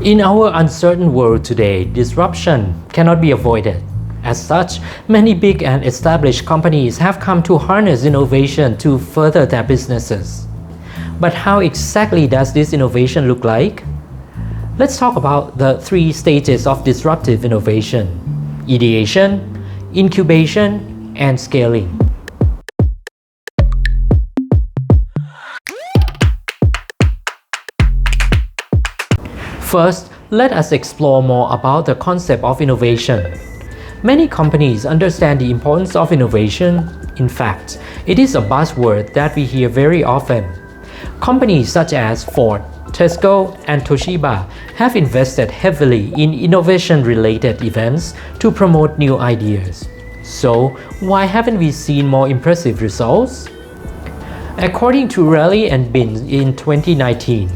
In our uncertain world today, disruption cannot be avoided. As such, many big and established companies have come to harness innovation to further their businesses. But how exactly does this innovation look like? Let's talk about the three stages of disruptive innovation: ideation, incubation, and scaling. First, let us explore more about the concept of innovation. Many companies understand the importance of innovation. In fact, it is a buzzword that we hear very often. Companies such as Ford, Tesco, and Toshiba have invested heavily in innovation-related events to promote new ideas. So, why haven't we seen more impressive results? According to Raleigh and Bean in 2019,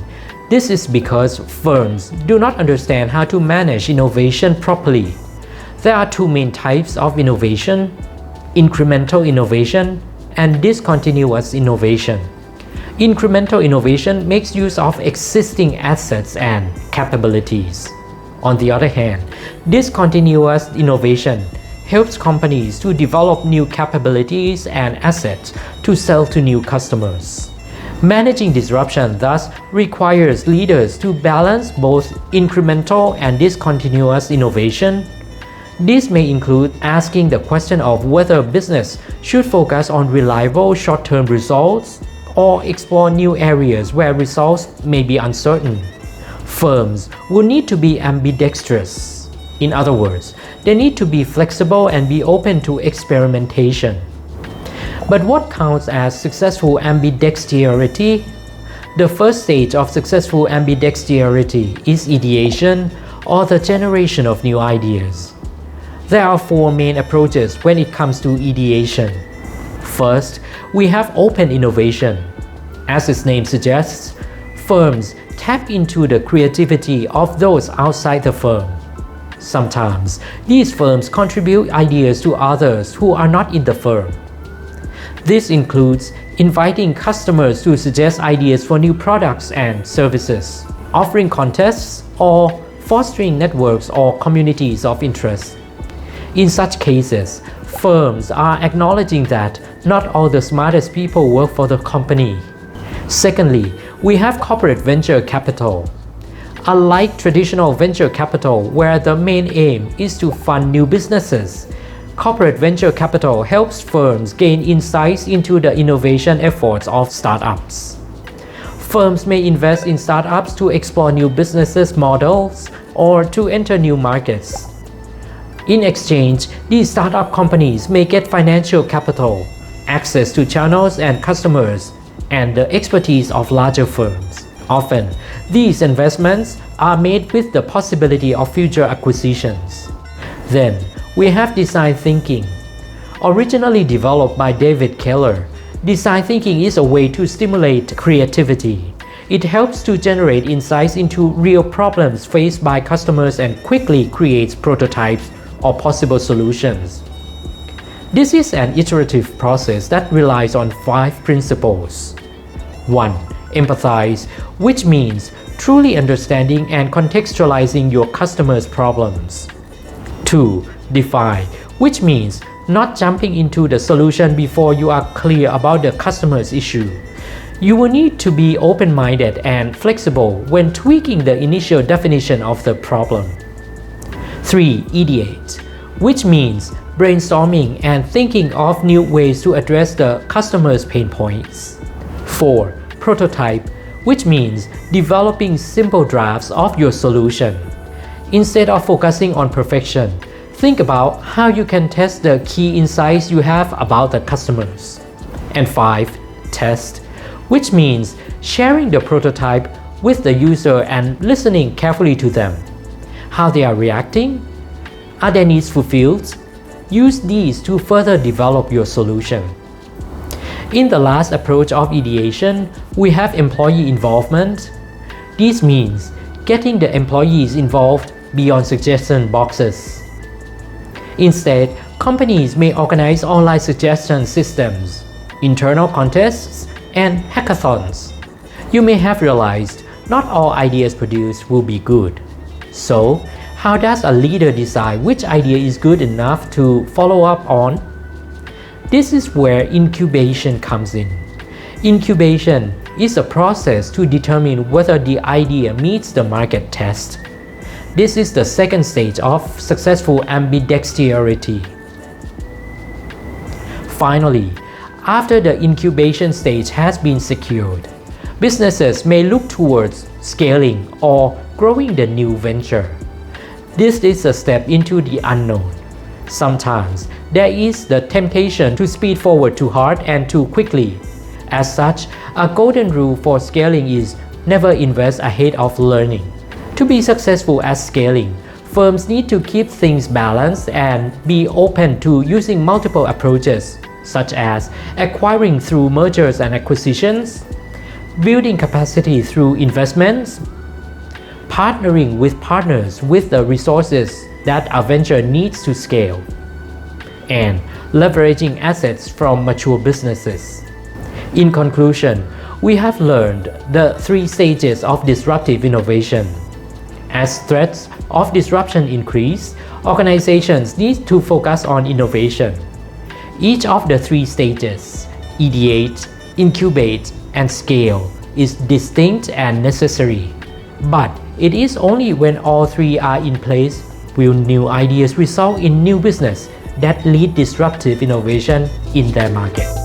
this is because firms do not understand how to manage innovation properly. There are two main types of innovation: incremental innovation and discontinuous innovation. Incremental innovation makes use of existing assets and capabilities. On the other hand, discontinuous innovation helps companies to develop new capabilities and assets to sell to new customers. Managing disruption thus requires leaders to balance both incremental and discontinuous innovation. This may include asking the question of whether business should focus on reliable short-term results or explore new areas where results may be uncertain. Firms will need to be ambidextrous. In other words, they need to be flexible and be open to experimentation. But what counts as successful ambidexterity? The first stage of successful ambidexterity is ideation, or the generation of new ideas. There are four main approaches when it comes to ideation. First, we have open innovation. As its name suggests, firms tap into the creativity of those outside the firm. Sometimes, these firms contribute ideas to others who are not in the firm. This includes inviting customers to suggest ideas for new products and services, offering contests, or fostering networks or communities of interest. In such cases, firms are acknowledging that not all the smartest people work for the company. Secondly, we have corporate venture capital. Unlike traditional venture capital, where the main aim is to fund new businesses, corporate venture capital helps firms gain insights into the innovation efforts of startups. Firms may invest in startups to explore new business models or to enter new markets. In exchange, these startup companies may get financial capital, access to channels and customers, and the expertise of larger firms. Often, these investments are made with the possibility of future acquisitions. Then, we have design thinking. Originally developed by David Keller, design thinking is a way to stimulate creativity. It helps to generate insights into real problems faced by customers and quickly creates prototypes or possible solutions. This is an iterative process that relies on 5 principles. 1. Empathize, which means truly understanding and contextualizing your customers' problems. 2. Define, which means not jumping into the solution before you are clear about the customer's issue. You will need to be open-minded and flexible when tweaking the initial definition of the problem. 3. Ideate, which means brainstorming and thinking of new ways to address the customer's pain points. 4. Prototype, which means developing simple drafts of your solution. Instead of focusing on perfection, think about how you can test the key insights you have about the customers. And 5. Test, which means sharing the prototype with the user and listening carefully to them. How they are reacting? Are their needs fulfilled? Use these to further develop your solution. In the last approach of ideation, we have employee involvement. This means getting the employees involved beyond suggestion boxes. Instead, companies may organize online suggestion systems, internal contests, and hackathons. You may have realized not all ideas produced will be good. So, how does a leader decide which idea is good enough to follow up on? This is where incubation comes in. Incubation is a process to determine whether the idea meets the market test. This is the second stage of successful ambidexterity. Finally, after the incubation stage has been secured, businesses may look towards scaling or growing the new venture. This is a step into the unknown. Sometimes there is the temptation to speed forward too hard and too quickly. As such, a golden rule for scaling is never invest ahead of learning. To be successful at scaling, firms need to keep things balanced and be open to using multiple approaches, such as acquiring through mergers and acquisitions, building capacity through investments, partnering with partners with the resources that a venture needs to scale, and leveraging assets from mature businesses. In conclusion, we have learned the three stages of disruptive innovation. As threats of disruption increase, organizations need to focus on innovation. Each of the three stages, ideate, incubate, and scale, is distinct and necessary. But it is only when all three are in place will new ideas result in new business that lead disruptive innovation in their market.